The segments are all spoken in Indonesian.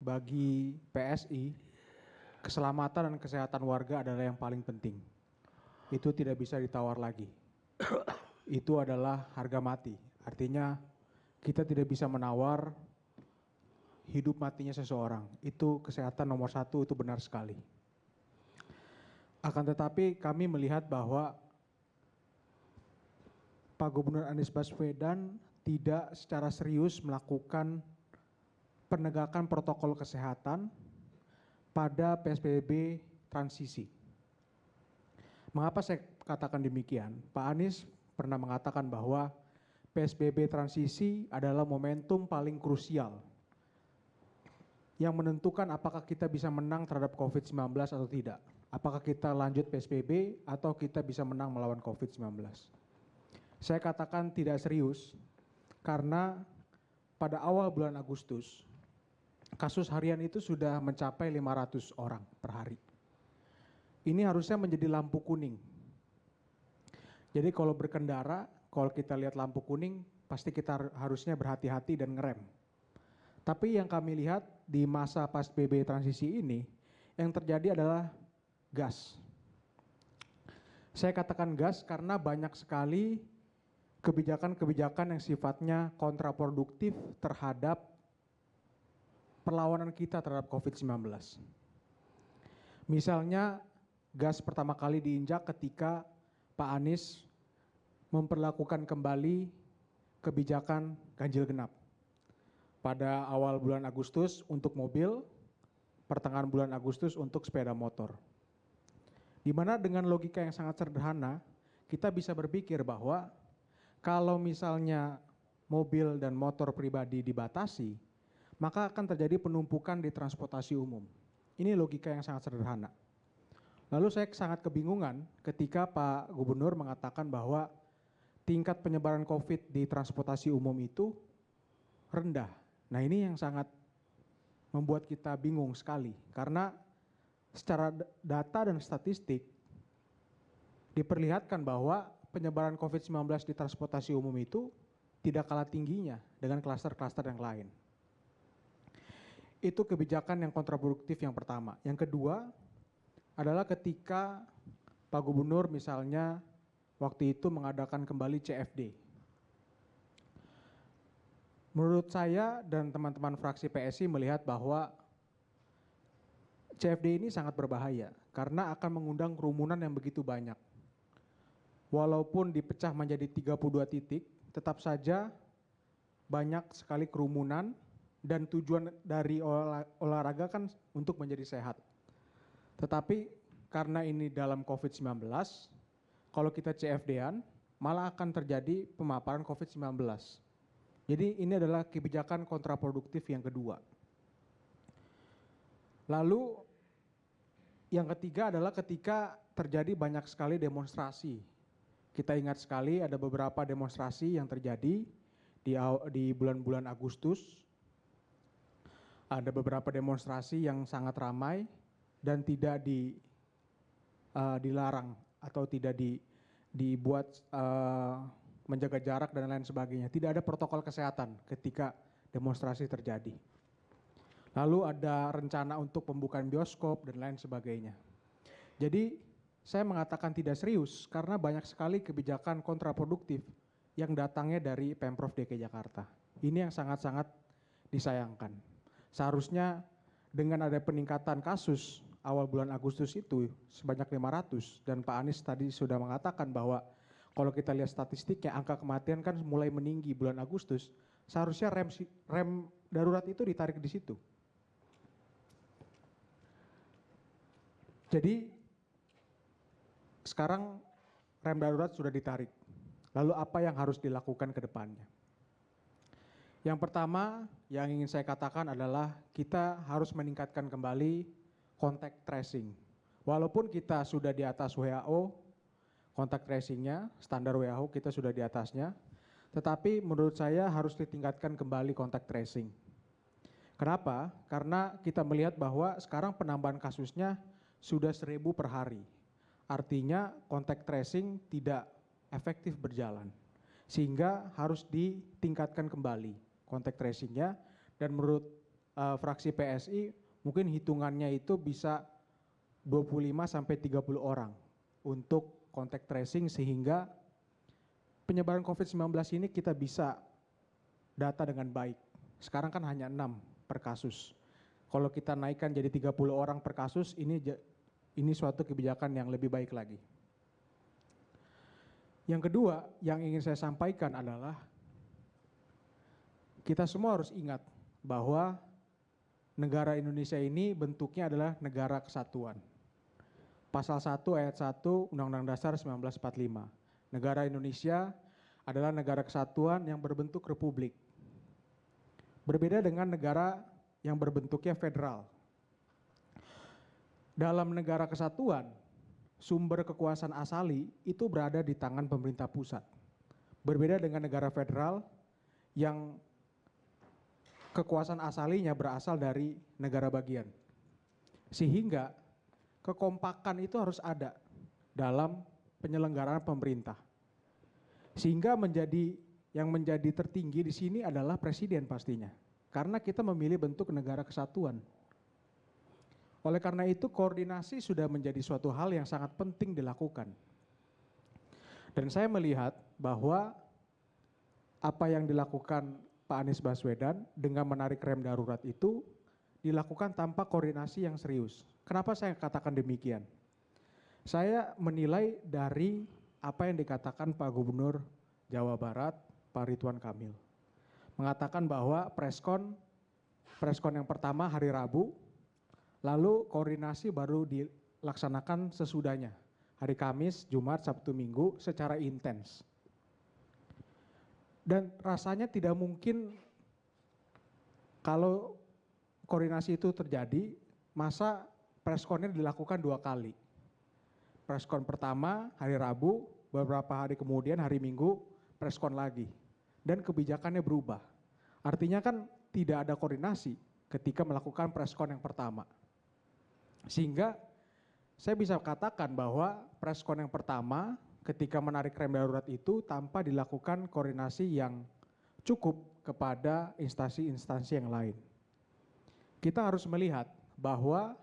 bagi PSI, keselamatan dan kesehatan warga adalah yang paling penting. Itu tidak bisa ditawar lagi. Itu adalah harga mati. Artinya kita tidak bisa menawar hidup matinya seseorang. Itu kesehatan nomor satu, itu benar sekali. Akan tetapi kami melihat bahwa Pak Gubernur Anies Baswedan tidak secara serius melakukan penegakan protokol kesehatan pada PSBB transisi. Mengapa saya katakan demikian? Pak Anies pernah mengatakan bahwa PSBB transisi adalah momentum paling krusial yang menentukan apakah kita bisa menang terhadap COVID-19 atau tidak. Apakah kita lanjut PSBB atau kita bisa menang melawan COVID-19. Saya katakan tidak serius karena pada awal bulan Agustus, kasus harian itu sudah mencapai 500 orang per hari. Ini harusnya menjadi lampu kuning. Jadi kalau berkendara, kalau kita lihat lampu kuning, pasti kita harusnya berhati-hati dan ngerem. Tapi yang kami lihat di masa PSBB transisi ini, yang terjadi adalah gas. Saya katakan gas karena banyak sekali kebijakan-kebijakan yang sifatnya kontraproduktif terhadap perlawanan kita terhadap COVID-19. Misalnya gas pertama kali diinjak ketika Pak Anies memperlakukan kembali kebijakan ganjil genap. Pada awal bulan Agustus untuk mobil, pertengahan bulan Agustus untuk sepeda motor. Di mana dengan logika yang sangat sederhana, kita bisa berpikir bahwa kalau misalnya mobil dan motor pribadi dibatasi, maka akan terjadi penumpukan di transportasi umum. Ini logika yang sangat sederhana. Lalu saya sangat kebingungan ketika Pak Gubernur mengatakan bahwa tingkat penyebaran COVID di transportasi umum itu rendah. Nah ini yang sangat membuat kita bingung sekali. Karena secara data dan statistik diperlihatkan bahwa penyebaran COVID-19 di transportasi umum itu tidak kalah tingginya dengan klaster-klaster yang lain. Itu kebijakan yang kontraproduktif yang pertama. Yang kedua adalah ketika Pak Gubernur misalnya waktu itu mengadakan kembali CFD. Menurut saya dan teman-teman fraksi PSI melihat bahwa CFD ini sangat berbahaya karena akan mengundang kerumunan yang begitu banyak. Walaupun dipecah menjadi 32 titik, tetap saja banyak sekali kerumunan dan tujuan dari olahraga kan untuk menjadi sehat. Tetapi karena ini dalam COVID-19, kalau kita CFD-an malah akan terjadi pemaparan COVID-19. Jadi ini adalah kebijakan kontraproduktif yang kedua. Lalu yang ketiga adalah ketika terjadi banyak sekali demonstrasi. Kita ingat sekali ada beberapa demonstrasi yang terjadi di bulan-bulan Agustus. Ada beberapa demonstrasi yang sangat ramai dan tidak dilarang atau tidak dibuat menjaga jarak dan lain sebagainya. Tidak ada protokol kesehatan ketika demonstrasi terjadi. Lalu ada rencana untuk pembukaan bioskop dan lain sebagainya. Jadi saya mengatakan tidak serius karena banyak sekali kebijakan kontraproduktif yang datangnya dari Pemprov DKI Jakarta. Ini yang sangat-sangat disayangkan. Seharusnya dengan ada peningkatan kasus awal bulan Agustus itu sebanyak 500 dan Pak Anies tadi sudah mengatakan bahwa kalau kita lihat statistiknya angka kematian kan mulai meninggi bulan Agustus, seharusnya rem darurat itu ditarik di situ. Jadi sekarang rem darurat sudah ditarik. Lalu apa yang harus dilakukan ke depannya? Yang pertama yang ingin saya katakan adalah kita harus meningkatkan kembali contact tracing. Walaupun kita sudah di atas WHO, contact tracingnya, standar WHO kita sudah di atasnya, tetapi menurut saya harus ditingkatkan kembali contact tracing. Kenapa? Karena kita melihat bahwa sekarang penambahan kasusnya sudah 1.000 per hari. Artinya contact tracing tidak efektif berjalan. Sehingga harus ditingkatkan kembali contact tracingnya dan menurut fraksi PSI mungkin hitungannya itu bisa 25 sampai 30 orang untuk contact tracing sehingga penyebaran COVID-19 ini kita bisa data dengan baik. Sekarang kan hanya 6 per kasus. Kalau kita naikkan jadi 30 orang per kasus, ini suatu kebijakan yang lebih baik lagi. Yang kedua yang ingin saya sampaikan adalah kita semua harus ingat bahwa negara Indonesia ini bentuknya adalah negara kesatuan. Pasal 1 ayat 1 Undang-Undang Dasar 1945. Negara Indonesia adalah negara kesatuan yang berbentuk republik. Berbeda dengan negara yang berbentuknya federal. Dalam negara kesatuan, sumber kekuasaan asali itu berada di tangan pemerintah pusat. Berbeda dengan negara federal yang kekuasaan asalinya berasal dari negara bagian. Sehingga kekompakan itu harus ada dalam penyelenggaraan pemerintah. Sehingga yang menjadi tertinggi di sini adalah presiden pastinya. Karena kita memilih bentuk negara kesatuan. Oleh karena itu koordinasi sudah menjadi suatu hal yang sangat penting dilakukan. Dan saya melihat bahwa apa yang dilakukan Pak Anies Baswedan dengan menarik rem darurat itu dilakukan tanpa koordinasi yang serius. Kenapa saya katakan demikian? Saya menilai dari apa yang dikatakan Pak Gubernur Jawa Barat, Pak Ridwan Kamil. Mengatakan bahwa preskon yang pertama hari Rabu, lalu koordinasi baru dilaksanakan sesudahnya. Hari Kamis, Jumat, Sabtu, Minggu secara intens. Dan rasanya tidak mungkin kalau koordinasi itu terjadi, masa preskonnya dilakukan 2 kali. Preskon pertama hari Rabu, beberapa hari kemudian hari Minggu preskon lagi. Dan kebijakannya berubah. Artinya kan tidak ada koordinasi ketika melakukan preskon yang pertama. Sehingga saya bisa katakan bahwa preskon yang pertama ketika menarik rem darurat itu tanpa dilakukan koordinasi yang cukup kepada instansi-instansi yang lain. Kita harus melihat bahwa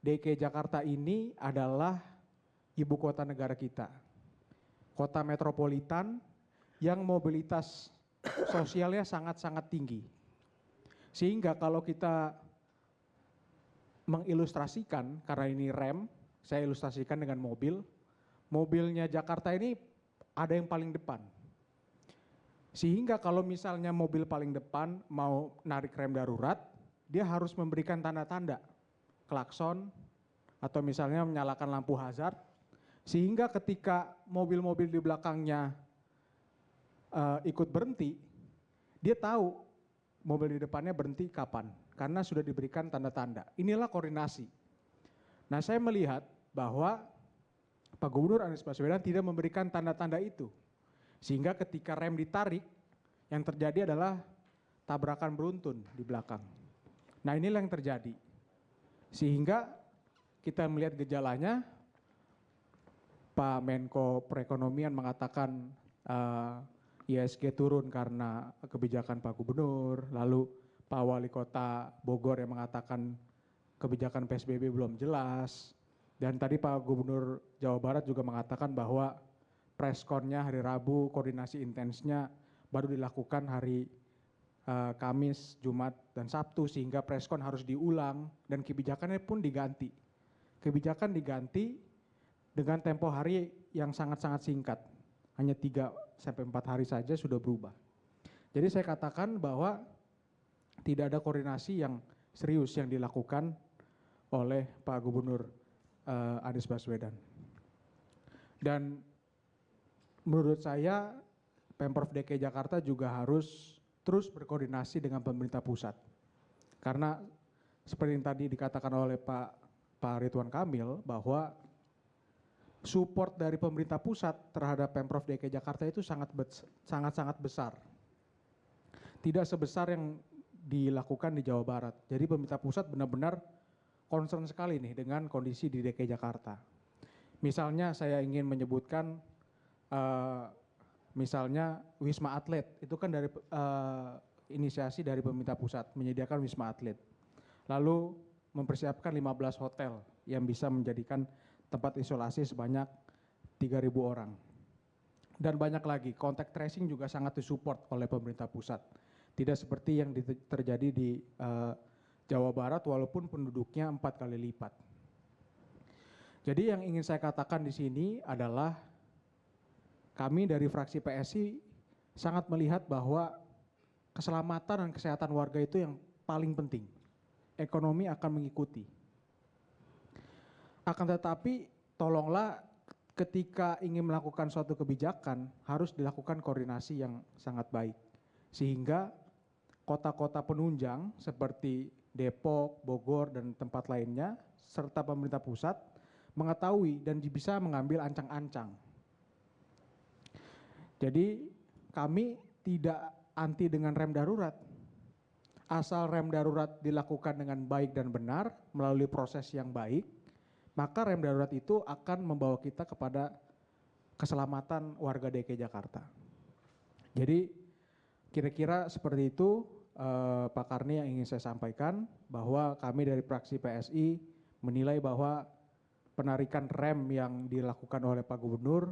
DKI Jakarta ini adalah ibu kota negara kita. Kota metropolitan yang mobilitas sosialnya sangat-sangat tinggi. Sehingga kalau kita mengilustrasikan, karena ini rem, saya ilustrasikan dengan mobil. Mobilnya Jakarta ini ada yang paling depan. Sehingga kalau misalnya mobil paling depan mau narik rem darurat, dia harus memberikan tanda-tanda, klakson, atau misalnya menyalakan lampu hazard, sehingga ketika mobil-mobil di belakangnya ikut berhenti, dia tahu mobil di depannya berhenti kapan, karena sudah diberikan tanda-tanda. Inilah koordinasi. Nah, saya melihat bahwa Pak Gubernur Anies Baswedan tidak memberikan tanda-tanda itu. Sehingga ketika rem ditarik, yang terjadi adalah tabrakan beruntun di belakang. Nah, inilah yang terjadi. Sehingga kita melihat gejalanya, Pak Menko Perekonomian mengatakan ISG turun karena kebijakan Pak Gubernur, lalu Pak Wali Kota Bogor yang mengatakan kebijakan PSBB belum jelas, dan tadi Pak Gubernur Jawa Barat juga mengatakan bahwa preskonnya hari Rabu, koordinasi intensnya baru dilakukan hari Kamis, Jumat, dan Sabtu, sehingga preskon harus diulang dan kebijakannya pun diganti. Kebijakan diganti dengan tempo hari yang sangat-sangat singkat, hanya 3 sampai 4 hari saja sudah berubah. Jadi saya katakan bahwa tidak ada koordinasi yang serius yang dilakukan oleh Pak Gubernur Anies Baswedan. Dan menurut saya Pemprov DKI Jakarta juga harus terus berkoordinasi dengan pemerintah pusat. Karena seperti yang tadi dikatakan oleh Pak Ridwan Kamil bahwa support dari pemerintah pusat terhadap Pemprov DKI Jakarta itu sangat-sangat besar. Tidak sebesar yang dilakukan di Jawa Barat. Jadi pemerintah pusat benar-benar concern sekali nih dengan kondisi di DKI Jakarta. Misalnya saya ingin misalnya Wisma Atlet, itu kan dari inisiasi dari pemerintah pusat menyediakan Wisma Atlet. Lalu mempersiapkan 15 hotel yang bisa menjadikan tempat isolasi sebanyak 3.000 orang. Dan banyak lagi, contact tracing juga sangat disupport oleh pemerintah pusat. Tidak seperti yang terjadi di Jawa Barat walaupun penduduknya 4 kali lipat. Jadi yang ingin saya katakan di sini adalah kami dari fraksi PSI sangat melihat bahwa keselamatan dan kesehatan warga itu yang paling penting. Ekonomi akan mengikuti. Akan tetapi tolonglah ketika ingin melakukan suatu kebijakan harus dilakukan koordinasi yang sangat baik. Sehingga kota-kota penunjang seperti Depok, Bogor, dan tempat lainnya serta pemerintah pusat mengetahui dan bisa mengambil ancang-ancang. Jadi kami tidak anti dengan rem darurat. Asal rem darurat dilakukan dengan baik dan benar melalui proses yang baik, maka rem darurat itu akan membawa kita kepada keselamatan warga DKI Jakarta. Jadi kira-kira seperti itu Pak Karni yang ingin saya sampaikan, bahwa kami dari fraksi PSI menilai bahwa penarikan rem yang dilakukan oleh Pak Gubernur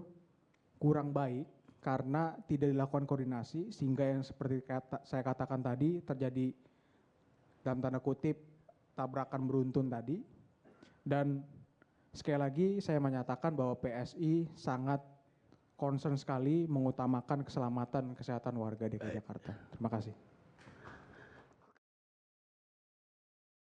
kurang baik karena tidak dilakukan koordinasi sehingga yang seperti saya katakan tadi terjadi dalam tanda kutip tabrakan beruntun tadi. Dan sekali lagi saya menyatakan bahwa PSI sangat concern sekali mengutamakan keselamatan dan kesehatan warga DKI Jakarta. Terima kasih.